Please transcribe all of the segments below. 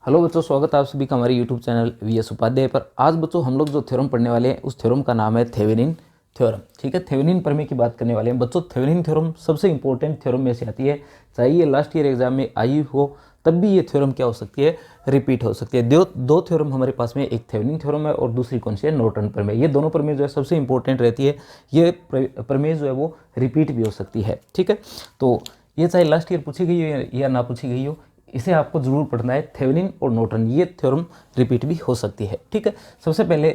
Hello बच्चों, स्वागत है आप सभी का हमारे यूट्यूब चैनल वीएस उपाध्याय पर। आज बच्चों हम लोग जो थ्योरम पढ़ने वाले हैं उस थ्योरम का नाम है थेवेनिन थ्योरम। ठीक है, थेवेनिन प्रमेय की बात करने वाले हैं बच्चों। थेवेनिन थ्योरम सबसे इंपॉर्टेंट थ्योरम में से आती है, चाहे ये लास्ट ईयर एग्जाम में आई हो तब भी ये थ्योरम क्या हो सकती है, रिपीट हो सकती है। दो थ्योरम हमारे पास में, एक थेवेनिन थ्योरम है और दूसरी कौन सी है, नॉर्टन प्रमेय। ये दोनों प्रमेय जो है सबसे इंपॉर्टेंट रहती है। ये प्रमेय जो है वो रिपीट भी हो सकती है। ठीक है, तो ये चाहे लास्ट ईयर पूछी गई हो या ना पूछी गई हो, इसे आपको जरूर पढ़ना है। थेवेनिन और नॉर्टन ये थ्योरम रिपीट भी हो सकती है। ठीक है, सबसे पहले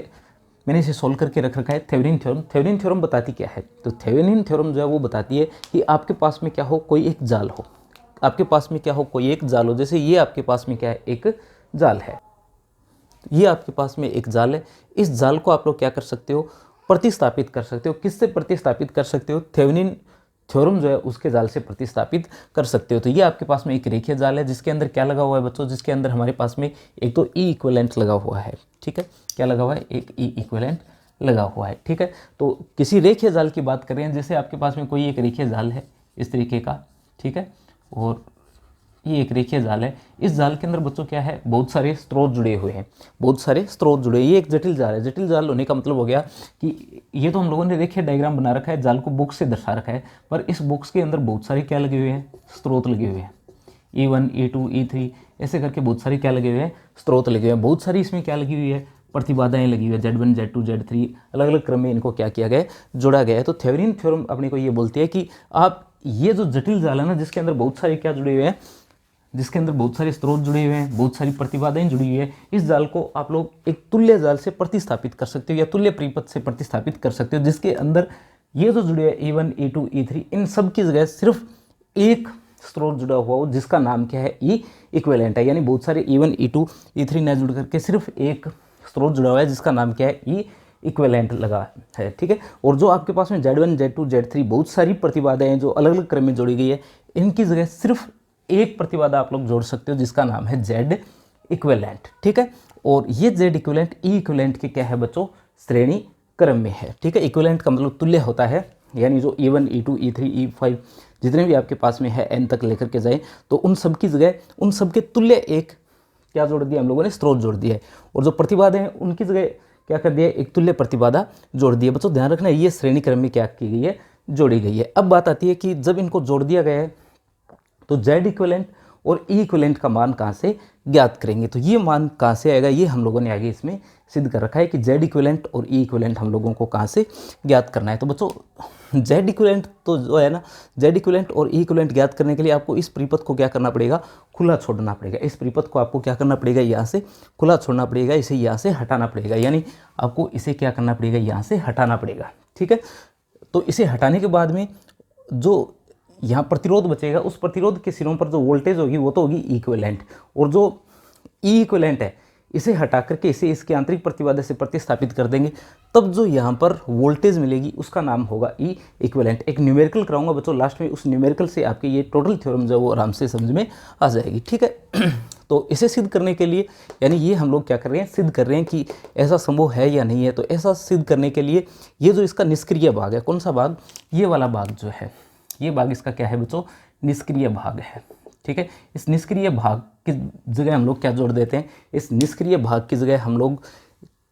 मैंने इसे सोल्व करके रख रखा है थेवेनिन थ्योरम। थेवेनिन थ्योरम बताती क्या है, तो थेवेनिन थ्योरम जो है वो बताती है कि आपके पास में क्या हो, कोई एक जाल हो। आपके पास में क्या हो, कोई एक जाल हो। जैसे ये आपके पास में क्या है, एक जाल है। ये आपके पास में एक जाल है। इस जाल को आप लोग क्या कर सकते हो, प्रतिस्थापित कर सकते हो। किससे प्रतिस्थापित कर सकते हो, थेवेनिन थ्योरम जो है उसके जाल से प्रतिस्थापित कर सकते हो। तो ये आपके पास में एक रेखीय जाल है जिसके अंदर क्या लगा हुआ है बच्चों, जिसके अंदर हमारे पास में एक तो ई इक्विवेलेंट लगा हुआ है। ठीक है, क्या लगा हुआ है, एक ई इक्विवेलेंट लगा हुआ है। ठीक है, तो किसी रेखीय जाल की बात कर रहे हैं। जैसे आपके पास में कोई एक रेखीय जाल है इस तरीके का, ठीक है, और ये एक रेखीय जाल है। इस जाल के अंदर बच्चों क्या है, बहुत सारे स्रोत जुड़े हुए हैं, बहुत सारे स्रोत जुड़े। ये एक जटिल जाल है। जटिल जाल होने का मतलब हो गया कि ये तो हम लोगों ने रेखीय डायग्राम बना रखा है, जाल को बॉक्स से दर्शा रखा है, पर इस बॉक्स के अंदर बहुत सारे क्या लगे हुए हैं, स्रोत लगे हुए हैं। E1 E2 E3 ऐसे करके बहुत सारे क्या लगे हुए हैं, स्रोत लगे हुए हैं। बहुत सारी इसमें क्या लगी हुई है, प्रतिबाधाएं लगी हुई है। Z1 Z2 Z3 अलग अलग क्रम में इनको क्या किया गया है, जोड़ा गया है। तो थेवेनिन थ्योरम अपने को ये बोलती है कि आप ये जो जटिल जाल है ना, जिसके अंदर बहुत सारे क्या जुड़े हुए हैं, जिसके अंदर बहुत सारे स्रोत जुड़े हुए हैं, बहुत सारी प्रतिबाधाएं जुड़ी हुई है, इस जाल को आप लोग एक तुल्य जाल से प्रतिस्थापित कर सकते हो या तुल्य परिपथ से प्रतिस्थापित कर सकते हो, जिसके अंदर ये जो जुड़े हैं E1 E2 E3 इन सब की जगह सिर्फ एक स्रोत जुड़ा हुआ हो जिसका नाम क्या है, ई इक्विवेलेंट है। यानी बहुत सारे E1 E2 E3 न जुड़ करके सिर्फ एक स्रोत जुड़ा हुआ है जिसका नाम क्या है, ई इक्विवेलेंट लगा है। ठीक है, और जो आपके पास में Z1 Z2 Z3 बहुत सारी प्रतिबाधाएं जो अलग अलग क्रम में जोड़ी गई है, इनकी जगह सिर्फ एक प्रतिबाधा आप लोग जोड़ सकते हो जिसका नाम है Z इक्विवेलेंट। ठीक है, और ये Z इक्विवेलेंट ई इक्विवेलेंट के क्या है बच्चों, श्रेणी क्रम में है। ठीक है, इक्विवेलेंट का मतलब तुल्य होता है। यानी जो E1 E2 E3 E5 जितने भी आपके पास में है n तक लेकर के जाए, तो उन सब की जगह उन सब के तुल्य एक क्या जोड़ दिया हम लोगों ने, स्रोत जोड़ दिया है। और जो प्रतिबाधा है उनकी जगह क्या कर दिया, एक तुल्य प्रतिबाधा जोड़ दी है। बच्चों ध्यान रखना, ये श्रेणी क्रम में क्या की गई है, जोड़ी गई है। अब बात आती है कि जब इनको जोड़ दिया गया है तो Z इक्विवेलेंट और ई इक्विवेलेंट का मान कहाँ से ज्ञात करेंगे। तो ये मान कहाँ से आएगा, ये हम लोगों ने आगे इसमें सिद्ध कर रखा है कि Z इक्विवेलेंट और ई इक्विवेलेंट हम लोगों को कहाँ से ज्ञात करना है। तो बच्चों Z इक्विवेलेंट तो जो है ना, Z इक्विवेलेंट और ई इक्विवेलेंट ज्ञात करने के लिए आपको इस परिपथ को क्या करना पड़ेगा, खुला छोड़ना पड़ेगा। इस परिपथ को आपको क्या करना पड़ेगा, यहाँ से खुला छोड़ना पड़ेगा, इसे यहाँ से हटाना पड़ेगा। यानी आपको इसे क्या करना पड़ेगा, यहाँ से हटाना पड़ेगा। ठीक है, तो इसे हटाने के बाद में जो यहाँ प्रतिरोध बचेगा, उस प्रतिरोध के सिरों पर जो वोल्टेज होगी वो तो होगी इक्विवेलेंट, और जो ई इक्विवेलेंट है इसे हटा करके इसे इसके आंतरिक प्रतिबाधा से प्रतिस्थापित कर देंगे, तब जो यहाँ पर वोल्टेज मिलेगी उसका नाम होगा ई इक्विवेलेंट। एक न्यूमेरिकल कराऊंगा बच्चों लास्ट में, उस न्यूमेरिकल से आपके ये टोटल थ्योरम जो है वो आराम से समझ में आ जाएगी। ठीक है, तो इसे सिद्ध करने के लिए, यानी ये हम लोग क्या कर रहे हैं, सिद्ध कर रहे हैं कि ऐसा संभव है या नहीं है। तो ऐसा सिद्ध करने के लिए ये जो इसका निष्क्रिय भाग है, कौन सा भाग, ये वाला भाग जो है, ये भाग इसका क्या है बच्चों, निष्क्रिय भाग है। ठीक है, इस निष्क्रिय भाग की जगह हम लोग क्या जोड़ देते हैं, इस निष्क्रिय भाग की जगह हम लोग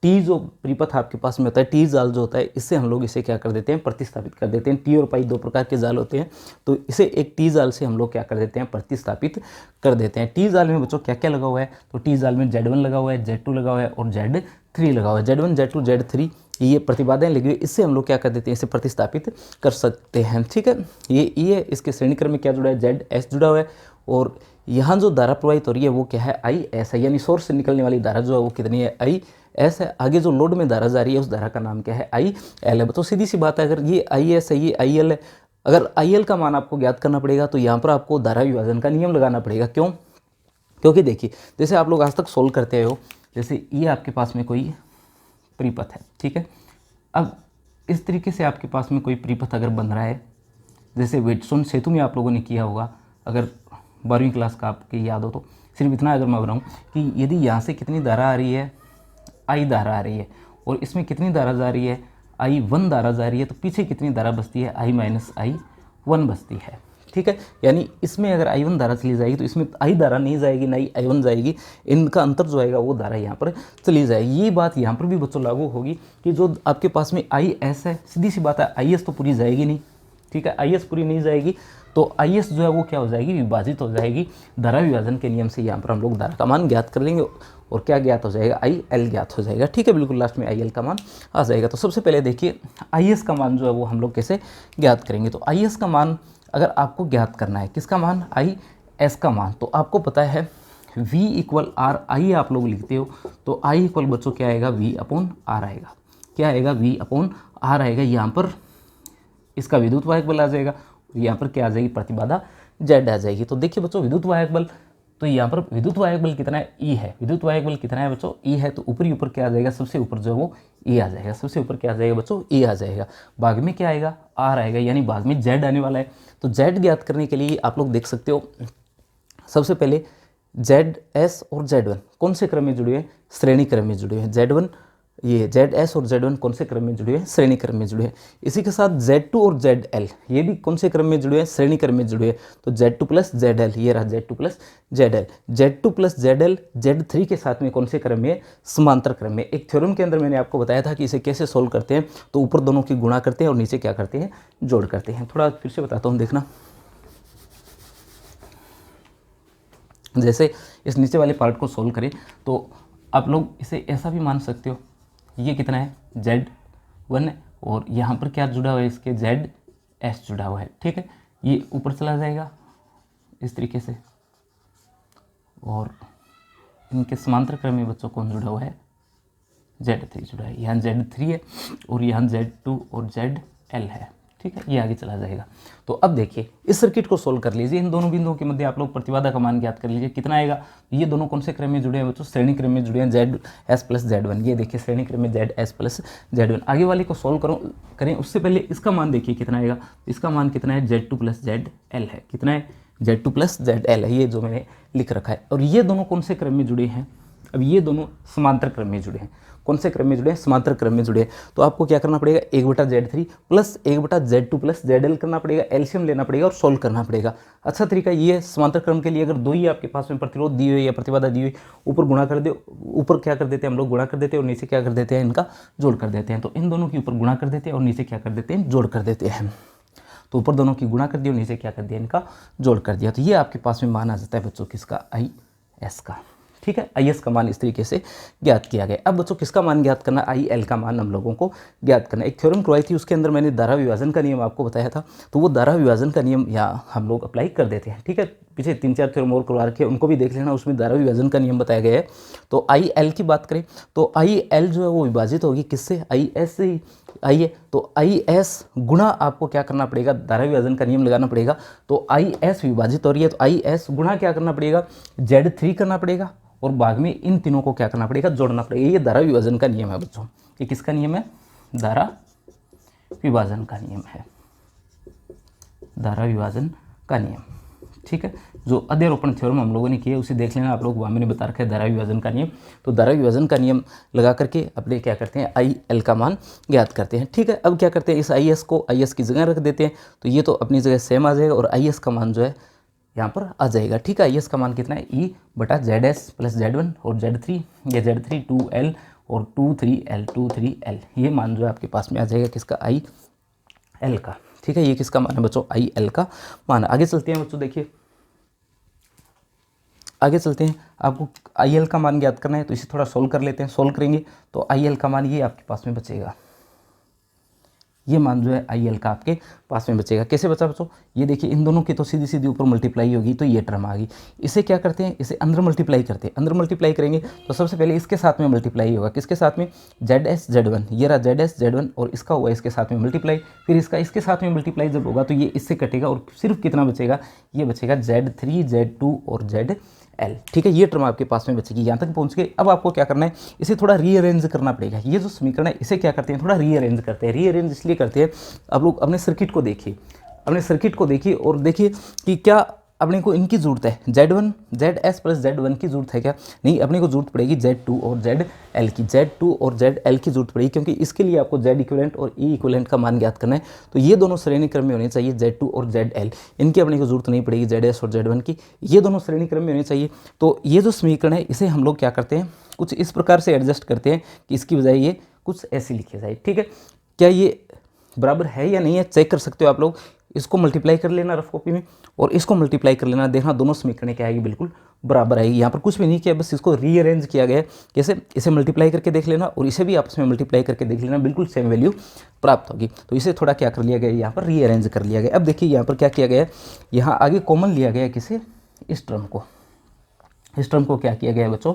टी जो परिपथ आपके पास में होता है, टी जाल जो होता है, इससे हम लोग इसे क्या कर देते हैं, प्रतिस्थापित कर देते हैं। टी और पाई दो प्रकार के जाल होते हैं, तो इसे एक टी जाल से हम लोग क्या कर देते हैं, प्रतिस्थापित कर देते हैं। टी जाल में बच्चों क्या क्या लगा हुआ है, तो टी जाल में Z1 लगा हुआ है, Z2 लगा हुआ है और Z3 लगा हुआ है। Z1 Z2 Z3 ये प्रतिबाधाएं लगी हुई, इससे हम लोग क्या कर देते हैं, इसे प्रतिस्थापित कर सकते हैं। ठीक है, ये इसके श्रेणी क्रम में क्या जुड़ा है, ZS जुड़ा हुआ है, और यहाँ जो धारा प्रवाहित हो रही है वो क्या है, IS है। यानी सोर्स से निकलने वाली धारा जो है वो कितनी है, IS है। आगे जो लोड में धारा जा रही है उस धारा का नाम क्या है, IL है। तो सीधी सी बात है, अगर ये IS है, ये IL है, अगर IL का मान आपको ज्ञात करना पड़ेगा तो यहाँ पर आपको धारा विभाजन का नियम लगाना पड़ेगा। क्यों, क्योंकि देखिए जैसे आप लोग आज तक सोल्व करते हो, जैसे ये आपके पास में कोई परिपथ है। ठीक है, अब इस तरीके से आपके पास में कोई परिपथ अगर बन रहा है, जैसे व्हिटस्टोन सेतु में आप लोगों ने किया होगा, अगर 12वीं क्लास का आपकी याद हो तो, सिर्फ इतना अगर मैं बताऊँ कि यदि यहाँ से कितनी धारा आ रही है, I धारा आ रही है, और इसमें कितनी धारा जा रही है, I1 धारा जा रही है, तो पीछे कितनी धारा बचती है, I-I1 बचती है। ठीक है। यानी इसमें अगर I1 धारा चली जाएगी तो इसमें I धारा नहीं जाएगी, ना ही I1 जाएगी, इनका अंतर जो आएगा वो धारा यहाँ पर चली जाएगी। ये बात यहाँ पर भी बच्चों लागू होगी कि जो आपके पास में IS है, सीधी सी बात है IS तो पूरी जाएगी नहीं, ठीक है, IS पूरी नहीं जाएगी तो IS जो है वो क्या हो जाएगी, विभाजित हो जाएगी। धारा विभाजन के नियम से यहाँ पर हम लोग धारा का मान ज्ञात कर लेंगे और क्या ज्ञात हो जाएगा, IL ज्ञात हो जाएगा, ठीक है, बिल्कुल लास्ट में IL का मान आ जाएगा। तो सबसे पहले देखिए IS का मान जो है वो हम लोग कैसे ज्ञात करेंगे। तो IS का मान अगर आपको ज्ञात करना है, किसका मान, IS का मान, तो आपको पता है V इक्वल R, I आप लोग लिखते हो तो I इक्वल बच्चों क्या आएगा, V अपॉन R आएगा, क्या आएगा, V अपॉन R आएगा। यहाँ पर इसका विद्युत वाहक बल आ जाएगा, यहाँ पर क्या आ जाएगी, प्रतिबाधा Z आ जाएगी। तो देखिए बच्चों विद्युत वाहक बल, तो यहाँ पर विद्युत वाहक बल कितना है, E है, विद्युत वाहक बल कितना है बच्चों, E है, तो ऊपरी ऊपर क्या आ जाएगा, सबसे ऊपर जो है वो E आ जाएगा, सबसे ऊपर क्या आ जाएगा बच्चों, E आ जाएगा। भाग में क्या आएगा, R आएगा, यानी भाग में Z आने वाला है। तो Z ज्ञात करने के लिए आप लोग देख सकते हो, सबसे पहले ZS और Z1 कौन से क्रम में जुड़े हैं, श्रेणी क्रम में जुड़े हैं। Z1 ये ZS और Z1 कौन से क्रम में जुड़े हैं, श्रेणी क्रम में जुड़े हैं। इसी के साथ Z2 और ZL ये भी कौन से क्रम में जुड़े हैं, श्रेणी क्रम में जुड़े हैं। तो Z2 प्लस ZL, ये रहा Z2 plus ZL, Z2 plus ZL Z3 के साथ में कौन से क्रम में, समांतर क्रम में। एक थ्योरम के अंदर मैंने आपको बताया था कि इसे कैसे सोल्व करते हैं, तो ऊपर दोनों की गुणा करते हैं और नीचे क्या करते हैं, जोड़ करते हैं। थोड़ा फिर से बताता हूँ, देखना। जैसे इस नीचे वाले पार्ट को सोल्व करें तो आप लोग इसे ऐसा भी मान सकते हो, ये कितना है, Z1 है और यहाँ पर क्या जुड़ा हुआ है, इसके ZS जुड़ा हुआ है, ठीक है। ये ऊपर चला जाएगा इस तरीके से और इनके समांतर क्रम में बच्चों कौन जुड़ा हुआ है, Z3 जुड़ा है। यहाँ Z3 है और यहाँ Z2 और ZL है, ठीक है, ये आगे चला जाएगा। तो अब देखिए इस सर्किट को सोल्व कर लीजिए, इन दोनों बिंदुओं के मध्य आप लोग प्रतिबाधा का मान ज्ञात कर लीजिए, कितना आएगा। ये दोनों कौन से क्रम में जुड़े हैं बच्चों, श्रेणी क्रम में जुड़े हैं, ZS प्लस Z1, ये देखिए श्रेणी क्रम में ZS प्लस Z1। आगे वाले को सोल्व करें उससे पहले इसका मान देखिए कितना आएगा, इसका मान कितना है, Z2 प्लस ZL है, कितना है, Z2 प्लस ZL है, ये जो मैंने लिख रखा है। और ये दोनों कौन से क्रम में जुड़े हैं, अब ये दोनों समांतर क्रम में जुड़े हैं, कौन से क्रम में जुड़े हैं, समांतर क्रम में जुड़े हैं। तो आपको क्या करना पड़ेगा, 1/Z3 plus 1/Z2 plus ZL करना पड़ेगा, एलसीएम लेना पड़ेगा और सोल्व करना पड़ेगा। अच्छा तरीका ये है, समांतर क्रम के लिए अगर दो ही आपके पास में प्रतिरोध दी हुई या प्रतिबाधा दी हुई, ऊपर गुणा कर दे, ऊपर क्या कर देते हैं हम लोग, गुणा कर देते हैं और नीचे क्या कर देते हैं, इनका जोड़ कर देते हैं। तो इन दोनों के ऊपर गुणा कर देते हैं और नीचे क्या कर देते हैं, जोड़ कर देते हैं। तो ऊपर दोनों की गुणा कर दिया और नीचे क्या कर दिया, इनका जोड़ कर दिया। तो ये आपके पास में मान आ जाता है बच्चों किसका, IS का, ठीक है। IS का मान इस तरीके से ज्ञात किया गया। अब बच्चों किसका मान ज्ञात करना, IL का मान हम लोगों को ज्ञात करना है। एक थ्योरम करवाई थी, उसके अंदर मैंने धारा विभाजन का नियम आपको बताया था, तो वो धारा विभाजन का नियम यहाँ हम लोग अप्लाई कर देते हैं, ठीक है। पीछे 3-4 थ्योरम और करवा रखे, उनको भी देख लेना, उसमें धारा विभाजन का नियम बताया गया है। तो IL की बात करें तो IL जो है वो विभाजित होगी किससे, IS से। आइए तो IS गुणा आपको क्या करना पड़ेगा, धारा विभाजन का नियम लगाना पड़ेगा। तो IS विभाजित हो रही है तो IS गुणा क्या करना पड़ेगा, Z3 करना पड़ेगा और बाद में इन तीनों को क्या करना पड़ेगा, जोड़ना पड़ेगा। ये धारा विभाजन का नियम है बच्चों, ये किसका नियम है, धारा विभाजन का नियम है, धारा विभाजन का नियम, ठीक है। जो अध्यारोपण थ्योरम हम लोगों ने किया उसे देख लेना आप लोग, वहाँ मैंने बता रखा है धारा विभाजन का नियम। तो धारा विभाजन का नियम लगा करके अपने क्या करते हैं, IL का मान ज्ञात करते हैं, ठीक है। अब क्या करते हैं, इस IS को IS की जगह रख देते हैं, तो ये तो अपनी जगह सेम आ जाएगा और IS का मान जो है यहाँ पर आ जाएगा, ठीक है। IS का मान कितना है, E/ZS प्लस Z1 और Z3 या Z3 2L और 2-3L, ये मान जो है आपके पास में आ जाएगा किसका, IL का, ठीक है। ये किसका मान है बच्चों, IL का मान। आगे चलते हैं बच्चों, देखिए आगे चलते हैं, आपको IL का मान ज्ञात करना है तो इसे थोड़ा सोल्व कर लेते हैं। सोल्व करेंगे तो IL का मान ये आपके पास में बचेगा, ये मान जो है IL का आपके पास में बचेगा। कैसे बचा बच्चों, ये देखिए इन दोनों की तो सीधी सीधी ऊपर मल्टीप्लाई होगी तो ये टर्म आ गई। इसे क्या करते हैं, इसे अंदर मल्टीप्लाई करते हैं। अंदर मल्टीप्लाई करेंगे तो सबसे पहले इसके साथ में मल्टीप्लाई होगा, किसके साथ में, ZS Z1, ये रहा ZS Z1 और इसका हुआ इसके साथ में मल्टीप्लाई, फिर इसका इसके साथ में मल्टीप्लाई जब होगा तो ये इससे कटेगा और सिर्फ कितना बचेगा, ये बचेगा Z3 Z2 और ZL, ठीक है। ये टर्म आपके पास में बचेगी। यहाँ तक पहुँच गए। अब आपको क्या करना है, इसे थोड़ा रीअरेंज करना पड़ेगा। ये जो समीकरण है इसे क्या करते हैं, थोड़ा रीअरेंज करते हैं। रीअरेंज इसलिए करते हैं, आप लोग अपने सर्किट को देखिए, अपने सर्किट को देखिए और देखिए कि क्या अपने को इनकी जरूरत है, Z1 ZS प्लस Z1 की जरूरत है क्या? नहीं, अपने को जरूरत पड़ेगी Z2 और ZL की, Z2 और ZL की जरूरत पड़ेगी, क्योंकि इसके लिए आपको Z इक्विवेलेंट और E इक्विवेलेंट का मान ज्ञात करना है। तो ये दोनों श्रेणी क्रम में होने चाहिए, Z2 और ZL, इनकी अपने को जरूरत नहीं पड़ेगी ZS और Z1 की, ये दोनों श्रेणी क्रम में होने चाहिए। तो ये जो समीकरण है इसे हम लोग क्या करते हैं, कुछ इस प्रकार से एडजस्ट करते हैं कि इसकी बजाय ये कुछ ऐसी लिखी जाए। ठीक है, क्या ये बराबर है या नहीं है चेक कर सकते हो आप लोग। इसको मल्टीप्लाई कर लेना रफ कॉपी में और इसको मल्टीप्लाई कर लेना, देखना दोनों समीकरण क्या आएगी, बिल्कुल बराबर आएगी। यहाँ पर कुछ भी नहीं किया, बस इसको रीअरेंज किया गया है। कैसे? इसे मल्टीप्लाई करके देख लेना और इसे भी आपस में मल्टीप्लाई करके देख लेना, बिल्कुल सेम वैल्यू प्राप्त होगी। तो इसे थोड़ा क्या कर लिया गया, यहाँ पर रीअरेंज कर लिया गया। अब देखिए यहाँ पर क्या किया गया है, यहाँ आगे कॉमन लिया गया है किसे, इस टर्म को। इस टर्म को क्या किया गया है बच्चों,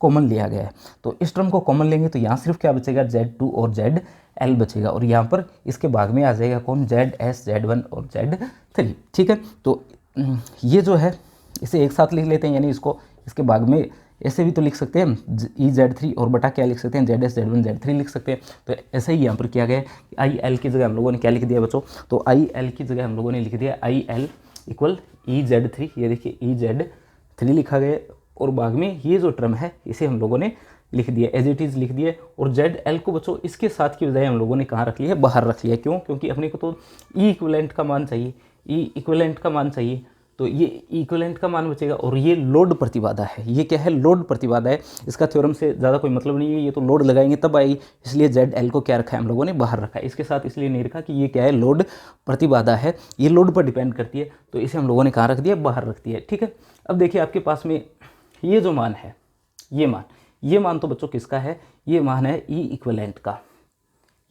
कॉमन लिया गया है। तो इस टर्म को कॉमन लेंगे तो यहाँ सिर्फ क्या बचेगा, Z2 और ZL बचेगा, और यहाँ पर इसके भाग में आ जाएगा कौन, ZS Z1 और Z3। ठीक है, तो ये जो है इसे एक साथ लिख लेते हैं, यानी इसको इसके भाग में ऐसे भी तो लिख सकते हैं, EZ3 और बटा क्या लिख सकते हैं, ZS Z1 Z3 लिख सकते हैं। तो ऐसे ही यहाँ पर किया गया है, IL की जगह हम लोगों ने क्या लिख दिया बच्चों, तो IL की जगह हम लोगों ने लिख दिया IL इक्वल EZ3, ये देखिए EZ3 लिखा गया, और भाग में ये जो टर्म है इसे हम लोगों ने लिख दिया, एज इट इज़ लिख दिया। और ZL को बच्चों इसके साथ की बजाय हम लोगों ने कहाँ रख लिया है, बाहर रख लिया। क्यों? क्योंकि अपने को तो E इक्विवेलेंट का मान चाहिए, E इक्विवेलेंट का मान चाहिए, तो ये इक्विवेलेंट का मान बचेगा। और ये लोड प्रतिबाधा है, ये क्या है, लोड प्रतिबाधा है। इसका थ्योरम से ज़्यादा कोई मतलब नहीं है, ये तो लोड लगाएंगे तब आएगी, इसलिए ZL को क्या रखा है हम लोगों ने, बाहर रखा है। इसके साथ इसलिए नहीं रखा कि ये क्या है, लोड प्रतिबाधा है, ये लोड पर डिपेंड करती है, तो इसे हम लोगों ने कहाँ रख दिया, बाहर रख दिया। ठीक है, अब देखिए आपके पास में ये जो मान है, ये मान तो बच्चों किसका है, ये मान है E इक्विवेलेंट का।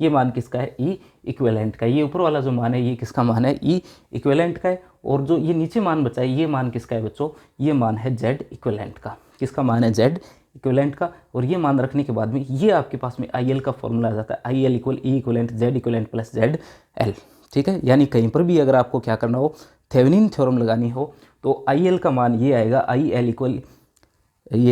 ये मान किसका है, E इक्विवेलेंट का। ये ऊपर वाला जो मान है ये किसका मान है, E इक्विवेलेंट का है। और जो ये नीचे मान बचा है ये मान किसका है बच्चों, ये मान है Z इक्विवेलेंट का। किसका मान है, Z इक्विवेलेंट का। और ये मान रखने के बाद में ये आपके पास में IL का फॉर्मूला आ जाता है, IL equal E equivalent Z equivalent plus ZL। ठीक है, यानी कहीं पर भी अगर आपको क्या करना हो, थेवेनिन थ्योरम लगानी हो, तो IL का मान ये आएगा, IL इक्वल E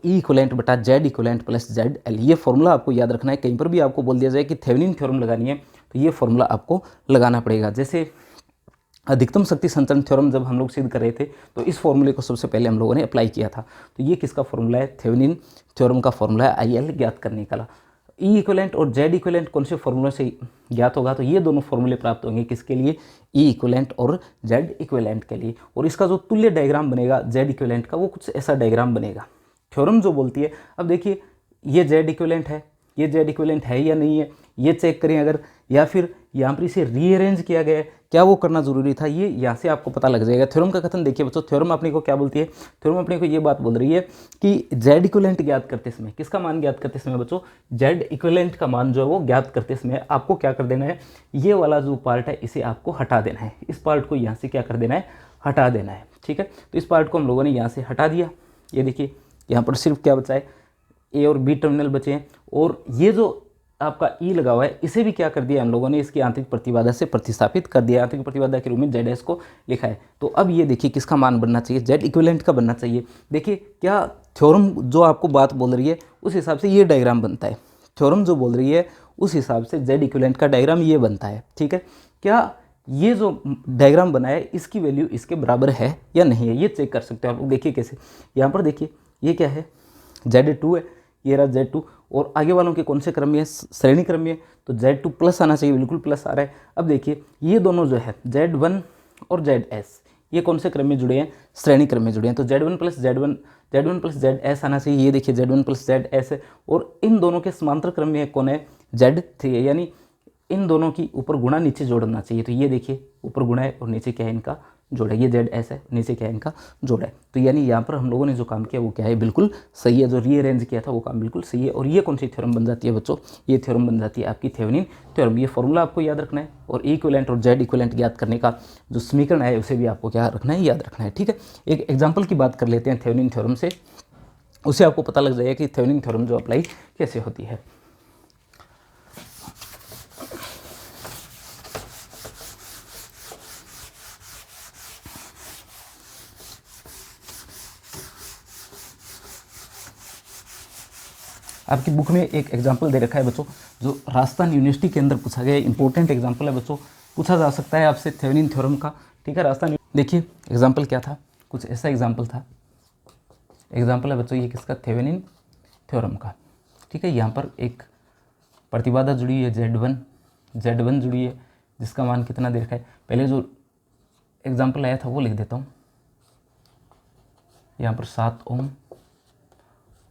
इक्विवेलेंट बटा Z इक्विवेलेंट प्लस ZL। ये फॉर्मूला आपको याद रखना है। कहीं पर भी आपको बोल दिया जाए कि थेवेनिन थ्योरम लगानी है तो ये फॉर्मूला आपको लगाना पड़ेगा। जैसे अधिकतम शक्ति संचरण थ्योरम जब हम लोग सिद्ध कर रहे थे तो इस फॉर्मूले को सबसे पहले हम लोगों ने अप्लाई किया था। तो ये किसका फॉर्मूला है, थेवेनिन थ्योरम का फॉर्मूला है IL ज्ञात करने का। E इक्विवेलेंट और Z इक्विवेलेंट कौन से फॉर्मूले से ज्ञात होगा, तो ये दोनों फॉर्मूले प्राप्त होंगे किसके लिए, E इक्विवेलेंट और Z इक्विवेलेंट के लिए। और इसका जो तुल्य डायग्राम बनेगा Z इक्विवेलेंट का, वो कुछ ऐसा डायग्राम बनेगा। थ्योरम जो बोलती है, अब देखिए ये Z इक्विवेलेंट है, ये Z इक्विवेलेंट है या नहीं है, ये चेक करें अगर, या फिर यहाँ पर इसे रीअरेंज किया गया है, क्या वो करना जरूरी था, ये यहाँ से आपको पता लग जाएगा। थ्योरम का कथन देखिए बच्चों, थ्योरम अपने को क्या बोलती है, थ्योरम अपने को ये बात बोल रही है कि Z इक्विवेलेंट ज्ञात करते समय, किसका मान ज्ञात करते समय बच्चों, Z इक्विवेलेंट का मान जो है वो ज्ञात करते समय आपको क्या कर देना है, ये वाला जो पार्ट है इसे आपको हटा देना है। इस पार्ट को यहाँ से क्या कर देना है, हटा देना है। ठीक है, तो इस पार्ट को हम लोगों ने यहाँ से हटा दिया। ये देखिए यहाँ पर सिर्फ क्या बचा है, A और B टर्मिनल बचे हैं, और ये जो आपका E लगा हुआ है इसे भी क्या कर दिया हम लोगों ने, इसकी आंतरिक प्रतिबाधा से प्रतिस्थापित कर दिया, आंतरिक प्रतिबाधा के रूप में ZS को लिखा है। तो अब ये देखिए किसका मान बनना चाहिए, Z इक्विवेलेंट का बनना चाहिए। देखिए क्या थ्योरम जो आपको बात बोल रही है उस हिसाब से ये डायग्राम बनता है, थ्योरम जो बोल रही है उस हिसाब से Z इक्विवेलेंट का डायग्राम ये बनता है। ठीक है, क्या ये जो डायग्राम बना है इसकी वैल्यू इसके बराबर है या नहीं है, ये चेक कर सकते हो आप लोग। देखिए कैसे, यहाँ पर देखिए ये क्या है, Z2 है, ये रहा Z2, और आगे वालों के कौन से क्रम में है, श्रेणी क्रम में है, तो Z2 प्लस आना चाहिए, बिल्कुल प्लस आ रहा है। अब देखिए ये दोनों जो है Z1 और ZS, ये कौन से क्रम में जुड़े हैं, श्रेणी क्रम में जुड़े हैं, तो Z1 प्लस ZS आना चाहिए। ये देखिए Z1 प्लस ZS है, और इन दोनों के समांतर क्रम में कौन है, Z3 है, यानी इन दोनों की ऊपर गुणा नीचे जोड़ना चाहिए। तो ये देखिए ऊपर गुणा है और नीचे क्या है, इनका जोड़ है, ये ZS है, नीचे क्या है, इनका जोड़ है। तो यानी यहाँ पर हम लोगों ने जो काम किया वो क्या है, बिल्कुल सही है, जो रीअरेंज किया था वो काम बिल्कुल सही है। और ये कौन सी थ्योरम बन जाती है बच्चों, ये थ्योरम बन जाती है आपकी थेवेनिन थ्योरम। ये फॉर्मूला आपको याद रखना है, और E इक्विवेलेंट और Z इक्विवेलेंट ज्ञात करने का जो समीकरण है उसे भी आपको क्या रखना है, याद रखना है। ठीक है, एक एग्जाम्पल की बात कर लेते हैं थेवेनिन थ्योरम से, उससे आपको पता लग जाएगा कि थेवेनिन थ्योरम जो अप्लाई कैसे होती है। आपकी बुक में एक एग्जाम्पल दे रखा है बच्चों, जो राजस्थान यूनिवर्सिटी के अंदर पूछा गया, इंपॉर्टेंट एग्जाम्पल है बच्चों, पूछा जा सकता है आपसे थेवेनिन थ्योरम का। ठीक है, राजस्थान देखिए एग्जाम्पल क्या था, कुछ ऐसा एग्जाम्पल था। एग्जाम्पल है बच्चों ये किसका, थेवेनिन थ्योरम का। ठीक है, यहाँ पर एक प्रतिबाधा जुड़ी है Z1 जुड़ी है, जिसका मान कितना दे रखा है। पहले जो एग्जाम्पल आया था वो लिख देता हूँ। यहाँ पर 7 ओम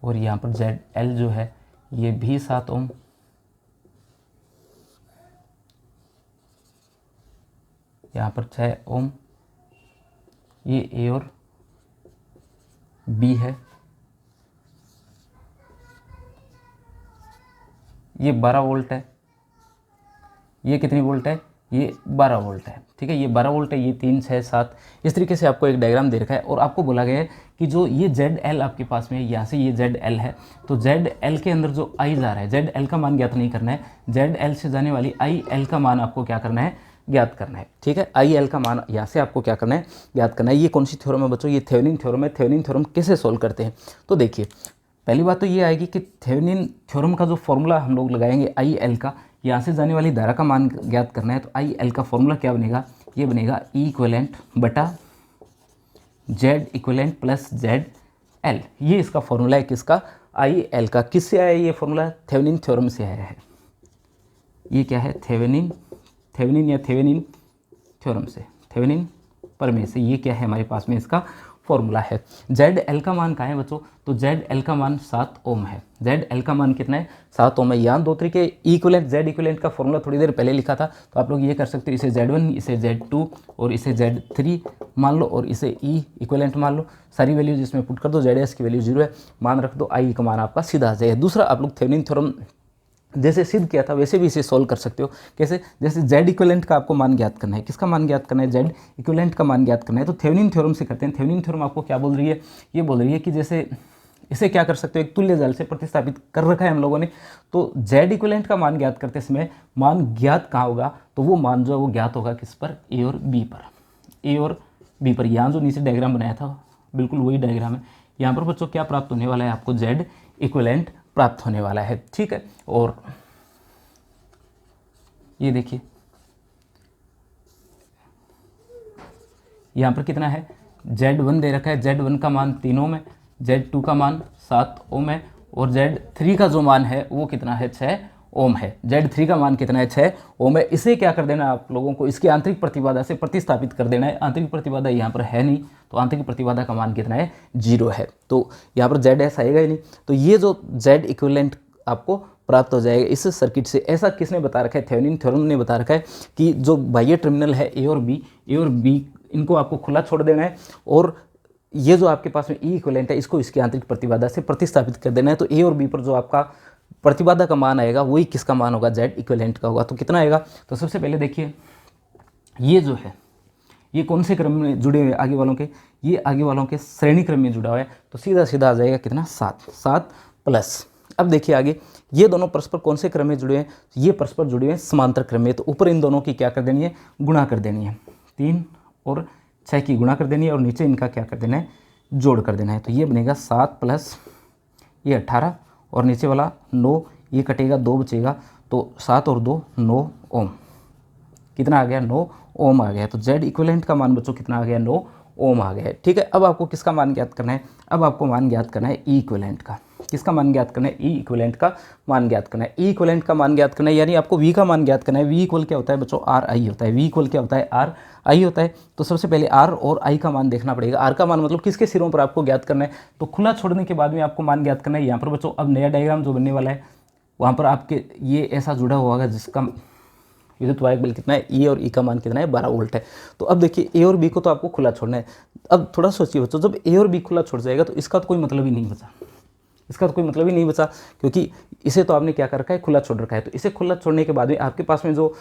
और यहाँ पर ZL जो है ये भी 7 ओम। यहाँ पर 6 ओम, ये A और B है। ये 12 वोल्ट है, ये कितनी वोल्ट है, ये 12 वोल्ट है। ठीक है, ये 12 वोल्ट है, ये 3 6 7 इस तरीके से आपको एक डायग्राम दे रखा है। और आपको बोला गया है कि जो ये ZL आपके पास में यहाँ से ये ZL है, तो ZL के अंदर जो I जा रहा है, ZL का मान ज्ञात नहीं करना है, ZL से जाने वाली IL का मान आपको क्या करना है, ज्ञात करना है। ठीक है, IL का मान यहाँ से आपको क्या करना है, ज्ञात करना है। ये कौन सी थ्योरम है बच्चों, ये थेवेनिन थ्योरम है। थेवेनिन थ्योरम कैसे सोल्व करते हैं, तो देखिए पहली बात तो ये आएगी कि थेवेनिन थ्योरम का जो फॉर्मूला हम लोग लगाएंगे IL का, यहाँ से जाने वाली धारा का मान ज्ञात करना है। तो IL का फॉर्मूला क्या बनेगा, ये बनेगा E इक्वलेंट बटा Z इक्वलेंट प्लस ZL। ये इसका फॉर्मूला है किसका, IL का। किससे आया ये फॉर्मूला, थेवेनिन थ्योरम से आया है। ये क्या है, थेवेनिन या थेवेनिन थ्योरम से, थेवेनिन प्रमेय से। ये क्या है हमारे पास में, इसका फॉर्मूला है। ZL का मान कहाँ है बच्चों, तो ZL का मान 7 ओम है। ZL का मान कितना है, 7 ओम है। यहाँ दो तरीके इक्वलेंट Z इक्वलेंट का फॉर्मूला थोड़ी देर पहले लिखा था, तो आप लोग ये कर सकते हो, इसे Z1 इसे Z2 और इसे Z3 मान लो और इसे E इक्वलेंट मान लो। सारी वैल्यूज इसमें पुट कर दो, ZS की वैल्यू 0 है, मान रख दो, I का मान आपका सीधा आ जाएगा। दूसरा आप लोग थेवेनिन थ्योरम जैसे सिद्ध किया था वैसे भी इसे सोल्व कर सकते हो। कैसे, जैसे Z इक्विवेलेंट का आपको मान ज्ञात करना है। किसका मान ज्ञात करना है, Z इक्विवेलेंट का मान ज्ञात करना है। तो थेवेनिन थ्योरम से करते हैं। थेवेनिन थ्योरम आपको क्या बोल रही है, ये बोल रही है कि जैसे इसे क्या कर सकते हो, एक तुल्य जाल से प्रतिस्थापित कर रखा है हम लोगों ने। तो Z इक्विवेलेंट का मान ज्ञात करते समय मान ज्ञात कहाँ होगा, तो वो मान जो है वो ज्ञात होगा किस पर, A और B पर। A और B पर। यहाँ जो नीचे डायग्राम बनाया था बिल्कुल वही डायग्राम है। यहाँ पर बच्चों क्या प्राप्त होने वाला है आपको, Z इक्विवेलेंट प्राप्त होने वाला है। ठीक है, और ये देखिए यहाँ पर कितना है, Z1 दे रखा है। Z1 का मान 3 ओम है, Z2 का मान 7 ओम है और Z3 का जो मान है वो कितना है, 6 ओम है। Z3 का मान कितना है, 6 ओम है। इसे क्या कर देना है आप लोगों को, इसकी आंतरिक प्रतिबाधा से प्रतिस्थापित कर देना है। आंतरिक प्रतिबाधा यहाँ पर है नहीं, तो आंतरिक प्रतिबाधा का मान कितना है, 0 है। तो यहाँ पर ZS आएगा ही नहीं। तो ये जो Z इक्विवेलेंट आपको प्राप्त हो जाएगा इस सर्किट से। ऐसा किसने बता रखा है, थेवेनिन थ्योरम ने बता रखा है कि जो बाह्य टर्मिनल है A और B इनको आपको खुला छोड़ देना है और ये जो आपके पास में E इक्विवेलेंट है इसको इसकी आंतरिक प्रतिबाधा से प्रतिस्थापित कर देना है। तो A और B पर जो आपका प्रतिबाधा का मान आएगा वही किसका मान होगा, Z इक्विवेलेंट का होगा। तो कितना आएगा, तो सबसे पहले देखिए ये जो है ये कौन से क्रम में जुड़े हुए आगे वालों के, ये आगे वालों के श्रेणी क्रम में जुड़ा हुआ है। तो सीधा सीधा आ जाएगा कितना, 7 प्लस। अब देखिए आगे ये दोनों परस्पर कौन से क्रम में जुड़े हैं, ये परस्पर जुड़े हुए हैं समांतर क्रम में। तो ऊपर इन दोनों की क्या कर देनी है, गुणा कर देनी है। 3 और 6 की गुणा कर देनी है और नीचे इनका क्या कर देना है, जोड़ कर देना है। तो ये बनेगा 7 प्लस ये 18 और नीचे वाला 9, ये कटेगा 2 बचेगा। तो 7 और 2 9 ओम। कितना आ गया, 9 ओम आ गया। तो Z इक्विवेलेंट का मान बच्चों कितना आ गया, 9 ओम आ गया है। ठीक है, अब आपको किसका मान ज्ञात करना है, अब आपको मान ज्ञात करना है E इक्विवेलेंट का। किसका मान ज्ञात करना है, E इक्विवेलेंट का मान ज्ञात करना है। E इक्विवेलेंट का मान ज्ञात करना है यानी आपको V का मान ज्ञात करना है। V इक्वल क्या होता है बच्चों, RI होता है। V इक्वल क्या होता है, RI होता है। तो सबसे पहले R और I का मान देखना पड़ेगा। R का मान मतलब किसके सिरों पर आपको ज्ञात करना है, तो खुला छोड़ने के बाद में आपको मान ज्ञात करना है। यहाँ पर बच्चों अब नया डायग्राम जो बनने वाला है वहाँ पर आपके ये ऐसा जुड़ा हुआ होगा जिसका विद्युत वाहक बल कितना है, E और E का मान कितना है, 12 वोल्ट है। तो अब देखिए A और B को तो आपको खुला छोड़ना है। अब थोड़ा सोचिए बच्चों, जब A और B खुला छोड़ जाएगा तो इसका तो कोई मतलब ही नहीं बचा, इसका तो कोई मतलब ही नहीं बचा, क्योंकि इसे तो आपने क्या कर रखा है, खुला छोड़ रखा है। तो इसे खुला छोड़ने के बाद में आपके पास में जो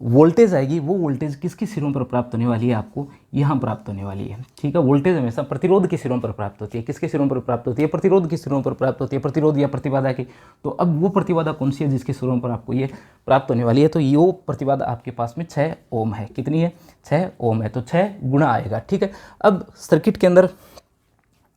वोल्टेज आएगी वो वोल्टेज किसके सिरों पर प्राप्त होने वाली है, आपको यहाँ प्राप्त होने वाली है। ठीक है, वोल्टेज हमेशा प्रतिरोध के सिरों पर प्राप्त होती है। किसके सिरों पर प्राप्त होती है, प्रतिरोध के सिरों पर प्राप्त होती है, प्रतिरोध या प्रतिबाधा की। तो अब वो प्रतिबाधा कौन सी है जिसके सिरों पर आपको ये प्राप्त होने वाली है, तो ये प्रतिबाधा आपके पास में 6 ओम है। कितनी है, 6 ओम है। तो 6 गुणा आएगा। ठीक है, अब सर्किट के अंदर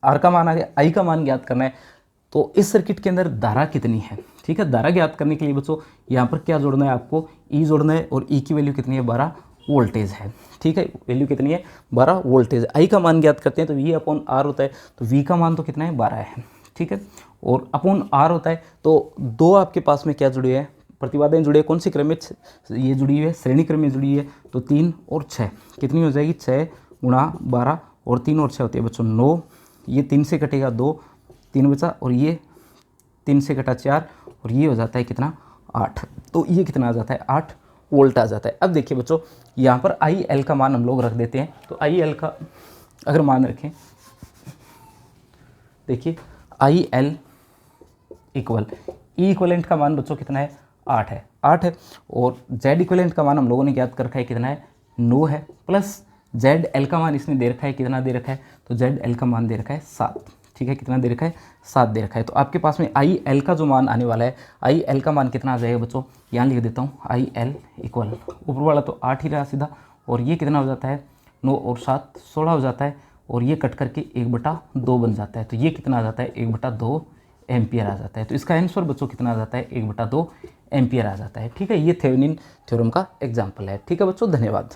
R का मान आ गया, I का मान ज्ञात करना है। तो इस सर्किट के अंदर धारा कितनी है, ठीक है, धारा ज्ञात करने के लिए बच्चों यहाँ पर क्या जोड़ना है, आपको E जोड़ना है और E की वैल्यू कितनी है, 12 वोल्टेज है। ठीक है, वैल्यू कितनी है 12 वोल्टेज। आई का मान ज्ञात करते हैं तो वी अपॉन आर होता है, तो वी का मान तो कितना है 12 है। ठीक है, और अपॉन आर होता है तो दो आपके पास में क्या जुड़े हैं, प्रतिबाधाएं जुड़े हैं, कौन सी क्रम में, ये जुड़ी हुई है श्रेणी क्रम में जुड़ी है, तो 3 और 6 कितनी हो जाएगी 6 गुणा 12 और 3 और 6 होती है बच्चों 9, ये 3 से कटेगा 2, 3 बचा, और ये 3 से कटा 4 और ये हो जाता है कितना 8, तो ये कितना आ जाता है 8 वोल्ट आ जाता है। अब देखिए बच्चों यहाँ पर आई एल का मान हम लोग रख देते हैं, तो आई एल का अगर मान रखें, देखिए I L equal E equivalent का मान बच्चों कितना है 8 है, 8 है, और जेड इक्वलेंट का मान हम लोगों ने ज्ञात कर रखा है कितना है 9 है, प्लस जेड एल का मान इसने दे रखा है कितना दे रखा है, तो जेड एल का मान दे रखा है 7। ठीक है, कितना दे रखा है 7 दे रखा है। तो आपके पास में आई एल का जो मान आने वाला है, आई एल का मान कितना आ जाएगा बच्चों, यहाँ लिख देता हूँ आई एल इक्वल, ऊपर वाला तो 8 ही रहा सीधा, और ये कितना हो जाता है 9 और 7 16 हो जाता है, और ये कट करके 1/2 बन जाता है, तो ये कितना आ जाता है 1/2 एम्पियर आ जाता है। तो इसका आंसर बच्चों कितना आ जाता है 1/2 एम्पियर आ जाता है। ठीक है, ये थेवेनिन थ्योरम का एग्जाम्पल है। ठीक है बच्चों, धन्यवाद।